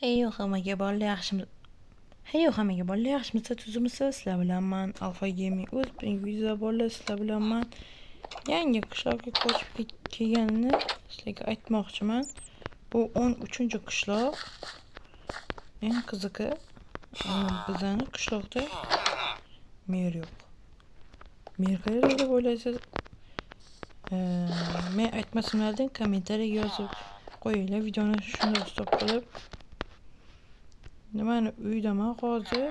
Hammaga bolalar yaxshimi? Hammaga bolalar yaxshimisiz, tuzimisiz? Sizlar bilan men Alfa Gaming o'z video bolalar, sizlar bilan men yangi qishloqqa ko'chib kelganini sizlarga aytmoqchiman. Bu 13-qishloq. Eng qizig'i, bizning qishloqda mer yo'q. Mer qayerda deb o'ylaysiz? Men aytmasimlardan kommentariyaga yozib qo'yinglar. Videoni shunda stop qilib. Nimani uydaman hozir.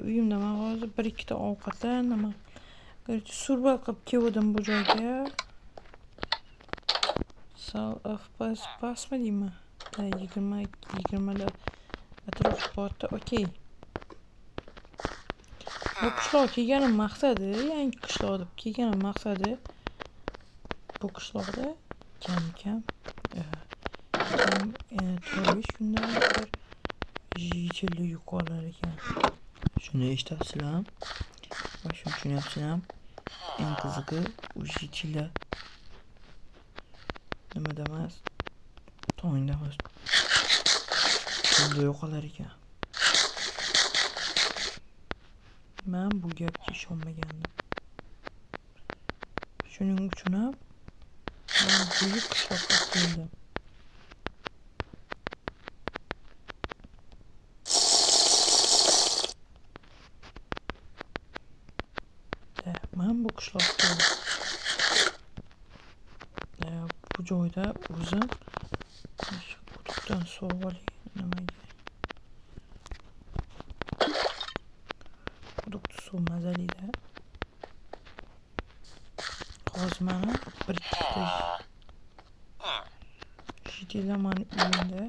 Uyimdaman hozir. Bir ikkita ovqatlar nima. Surval qilib keldim bu joyga. FPS pasmi deyman? 20lar atrof borda. Okey. Bu qishloq kelganim maqsadi, yangi qishloq deb kelganim maqsadi bu qishloqda kam 4-5 kundan bir jichillik yo'qolar ekan. Shuni eshityapsizlar? Va shuni tushunyapsizlar? Eng qizig'i u jichillar nimada emas, tongda emas. Tunda yo'qolar ekan. Men bu gapga ishonmagandim. Shuning uchun ham men buyuk qishloqqa keldim. Men bu qishloqda bu joyda o'zim quduqdan suv olib nimaga? Quduqda suv mazali-da. Hozir mana bir ikkita jichillar mani uyimda.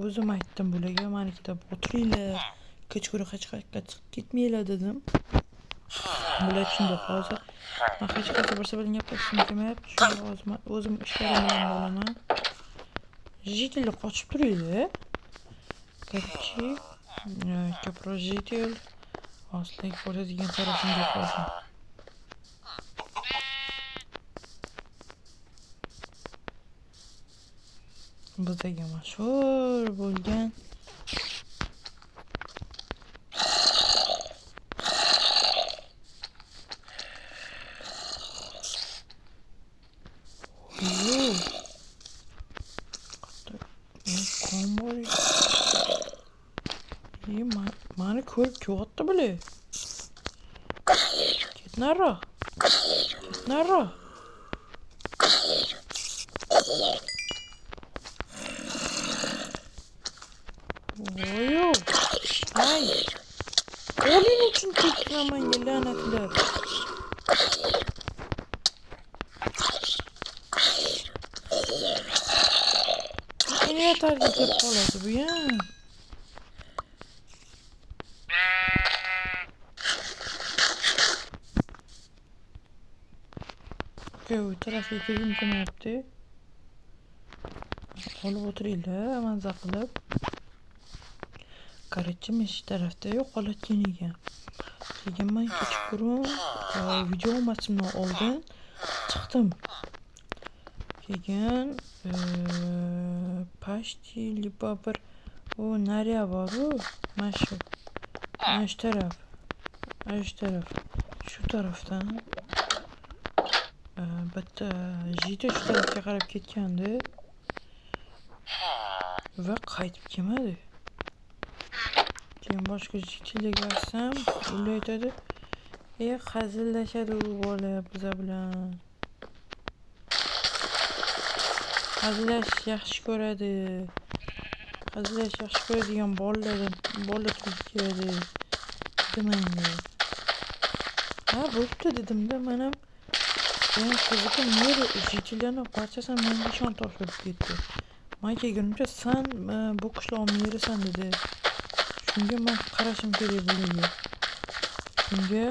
O'zim aytdim bularga, manikida o'tiringlar, kechqurun hech qayerga chiqib ketmanglar dedim. Bular shunda hozir men hech qayerga birsa bilan gaplashishim kelmayapti. Shunda hozir men o'zim ishlarim bilan bo'laman. Jichillar qochib turinglar. Короче, ko'proq jichil hozirlik bo'ladigan tarafimga qoldim. Bizdagi mashhur bo'lgan mani ko'rib kelyapti bular. Ket nariroq. Voyo. Ay. Qo'ling uchun teklaman la'natlar. Nega targa kelib qoladi bu ya? Bu tarafga kirgim kelmayapti. Olib o'tiringlar, manza qilib. Короче, men shu tarafda yo'qolayotgan ekan. Keyin men kechqurun video olmasimdan oldin chiqdim. Keyin почти liba bir u nariya bor-ku, mana shu taraf. Shu tarafdan bitta jichil shu tarafga qarab ketgandi va qaytib kelmadi. Keyin boshqa jichillarga aytsam, ular aytadi, hazillashadi u bola bizlar bilan. Hazillash yaxshi ko'radi. Hazillash yaxshi ko'radigan bola keladi. Demanglar. Bo'pti dedim-da, men ham eng qizig'i mer jichillarni barchasini menga ishon topshirib ketdi. Men kelgunimcha sen bu qishloq merisan dedi. Shunga men qarashim kerak bularga. Shunga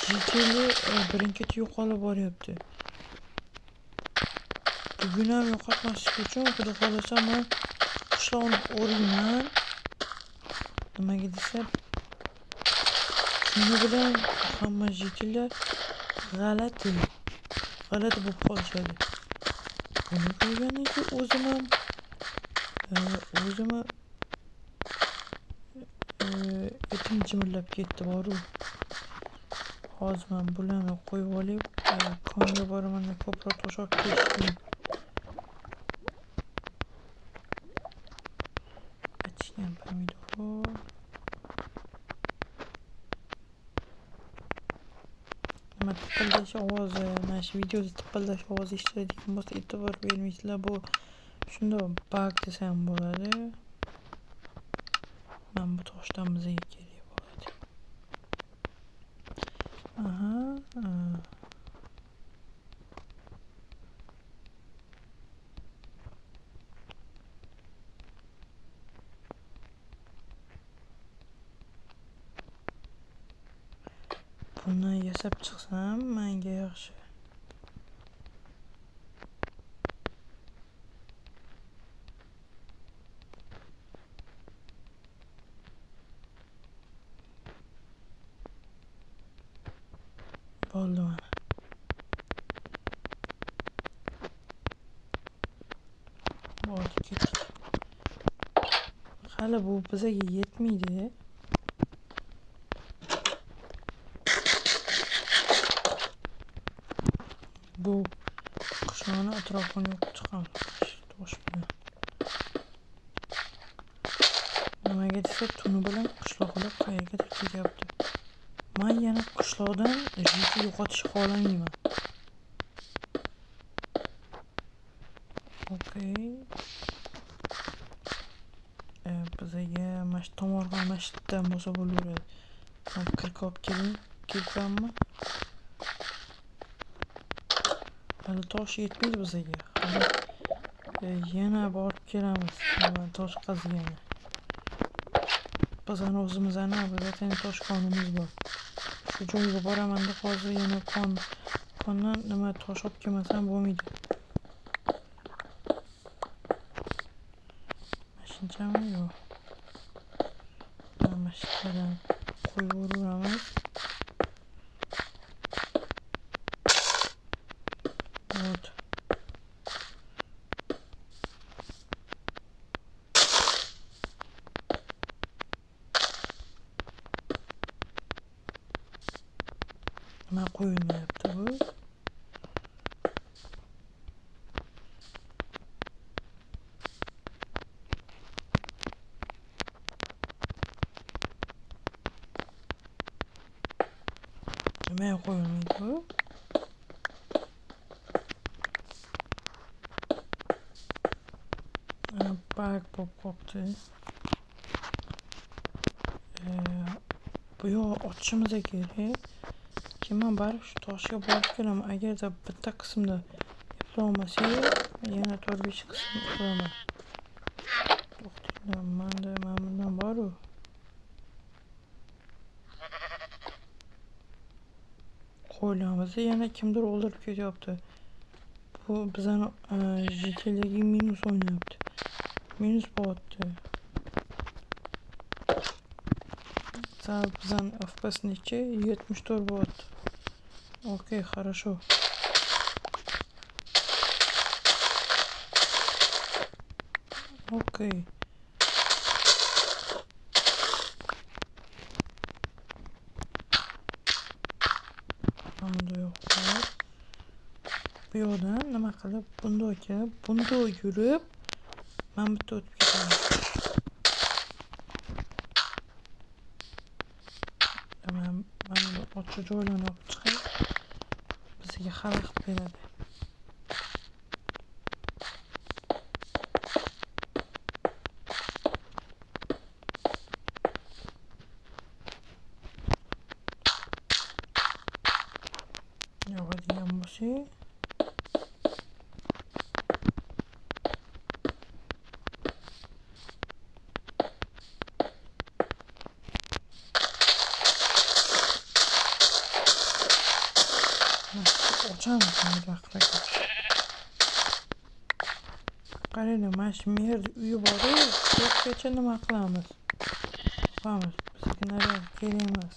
jichillar birin-ketin yo'qolib boryapti. Bugun ham yo'qotmaslik uchun xudo xohlasa men qishloqni o'rayman. Nimaga desa, shuni bilan hamma jichillar g'alati bo'lib qolishadi. buni ko'rganiga o'zim etim jimirlab ketdi boru. Hozir men bularni qo'yib olib, konga boraman, ko'proq tosh olib kelishim. Achgan pomidor. Nima tipillash ovozi, mana shu videoda tipillash ovozi eshitadigan bo'lsa e'tibor bermaysizlar, bu shunday bug desam bo'ladi. Men bu toshdan bizga kerak bo'ladi. Aha. Buni yasab chiqsam menga yaxshi. Bo'ldi mana. Bo'ldi ketdi. Hali bu bizga yetmaydi. Bu qishloqni atrofini yo'q chiqamiz tosh bilan. Nimaga desa, tuni bilan qishloqlar qayergadir ketyapti. Men yana qishloqdan jiti yo'qotishni xohlamayman. Okey. Bizga mana shu tomorqa masjiddan bo'lsa bo'laveradi. Men kirib olib kelganmi? Hali tosh yetmaydi bizga. Yana borib kelamiz. Tosh qazigani. Bizani o'zimizdan albatta tosh konimiz bor. Shu joyga boraman deb hozir yana kondan nima tosh olib kelmasam bo'lmaydi. Mashinchami yo'q. Mashinadan qo'yib yuboramiz. Вот. Nima qo'yilmayapti bu? Nima qo'yilmaydi bu? Bug bo'lib qolibdi. Bu yo'q ochishimiz kerak. Men baribir shu toshga borib kelaman. Agarda bitta qismda eplolmasa, yana 4-5 qism qilaman. To'xtinglar, menda bundan boru. Qo'ylamizda yana kimdir o'ldirib ketyapti. Bu bizani jitildagi minus o'ynayapti. Minus bo'lyapti. Bizani FPS necha? 74 bo'lyapti. Okey, хорошо. Okey. Bunda yo'q. Bu yoqdan nima qilib, bunday kelib, bunday yurib, men bitta o'tib ketaman. Mana ochiq joylarni olib chiqib, bizga xalaqit beradi. Yog'adigan bo'lsa, ochamiz bunday qilib. Qarang, mana shu yerda uyi bor-ku, ko'pgacha nima qilamiz? Vamos, bizga naryoq kerak emas.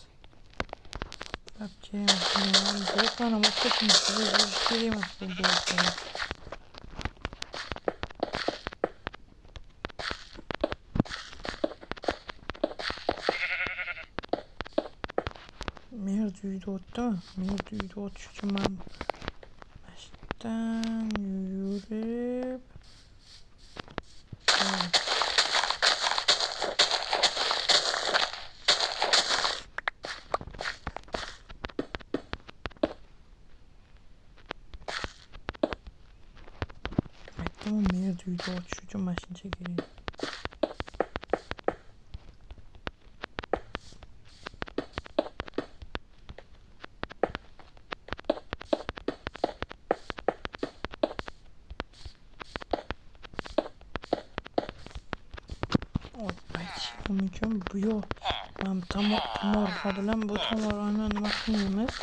Kerak emas. Bloklarni o'tkazishimiz kerak emas bu bloklarni. uyda o'tdimi? Merdi uyda o'tish uchun men mashqdan yurib aytdim, merdi uyda o'tish uchun mashina kerak. Aytishim mumkin, bu yo'q. Men tomorqa bilan bu tomorqani nima qilmaymiz?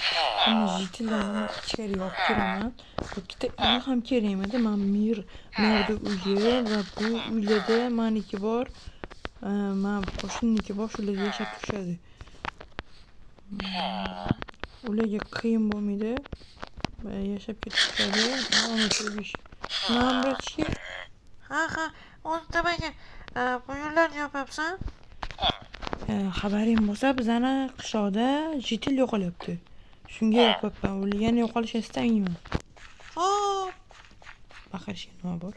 Hamma jitillarni ichkari olib kiraman. Bu ikkita uy ham kerakmidi? Men merdi uyi va bu uylarda meniki bor. Men qo'shniniki bor, shularga yashab turishadi. Ularga qiyin bo'lmaydi. Yashab ketishadi. Mana shu nima bratishki? Ha, o'rtamaga bu yo'llarni yopyapsan? Xabaring bo'lsa, bizani qishloqda jitil yo'qolyapti. Shunga yopyapman. Ular yana yo'qolishini istamayman. Xo'p. Baqirishga nima bor?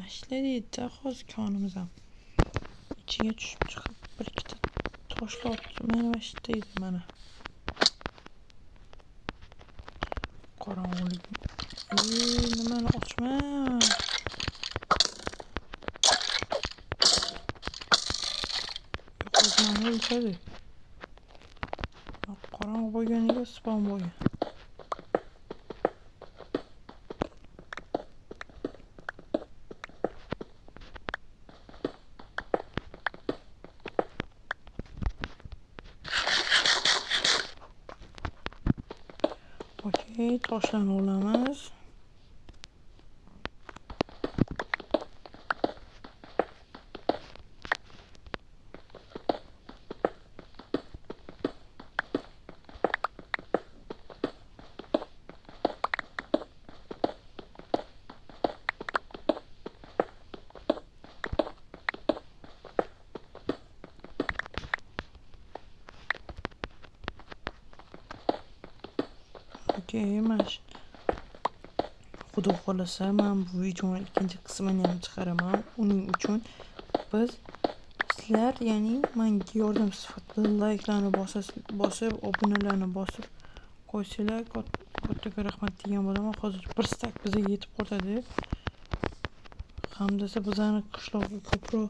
Mashladida hozir konimiz ham. Ichiga tushib chiqib bir ikkita toshlar mana mashlaydi mana. Qorong'ulik. Nimani ochma. Yo'qolmani o'lchadi. Qorong'u bo'lganiga spam bo'lgan. Okey, toshlarni olamiz. Okey, Xudo xohlasa men bu videoning ikkinchi qismini ham chiqaraman. Uning uchun sizlar, ya'ni menga yordam sifatida layklarni bosib, obunalarni bosib qo'ysanglar kattaga rahmat degan bo'laman. Hozir bir stak bizga yetib qoladi. Hamda bizani qishloqqa ko'proq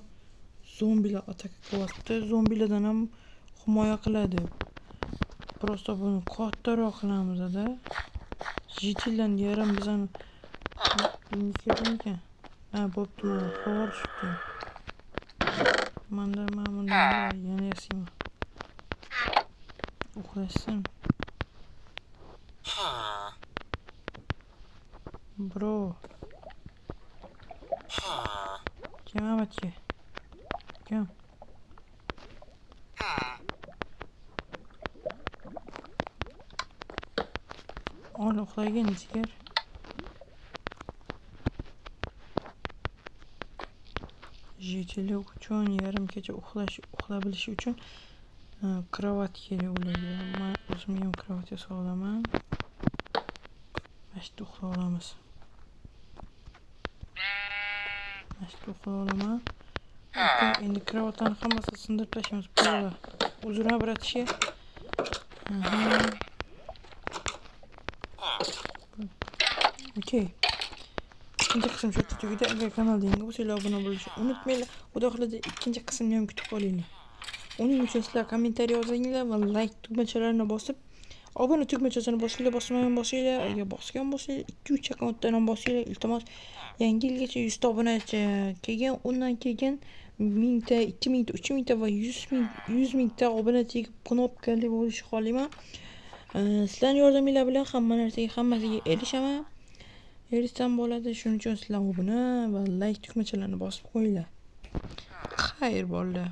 zombilar atak qilyapti. Zombilardan ham himoya qiladi. Prosta buni kattaroq qilamiz-da. Jitillarni yarim bizani kerakmi? Bo'pti, xabar tushibdi. Mana yana yasayman. Uxlashsin. Bro. Kim amatga? Kim? Uxlagan jigar. Jitili uchun yarim kecha uxlabilishi uchun kravat kerak ularga. Men o'zimga ham kravat yasab olaman. Mashta uxlab olamiz. Endi kravatlarni hammasini sindirib tashlaymiz. Birolar, uzr bratishga. Okey. İkinci qism shu tugadi. Agar kanalga yangi bo'lsanglar obuna bo'lishni unutmanglar. Xudo xohlasa ikkinchi qismni ham kutib qolinglar. Uning uchun sizlar kommentariy yozinglar va like tugmachalarini bosib, obuna tugmachasini bosinglar, bosinglar. Agar bosgan bo'lsanglar 2-3 akkauntdan ham bosinglar. Iltimos, yangi yilgacha 100 ta obunachi kelgan, undan keyin 1000 ta, 2000 ta, 3000 ta va 100 ming ta obunachiga knopkali bo'lishni xohlayman. Sizlarning yordaminglar bilan hammasiga erishaman. Erishsam bo'ladi. Shuning uchun sizlar obuna va like tugmachalarini bosib qo'yinglar. Xayr bolalar.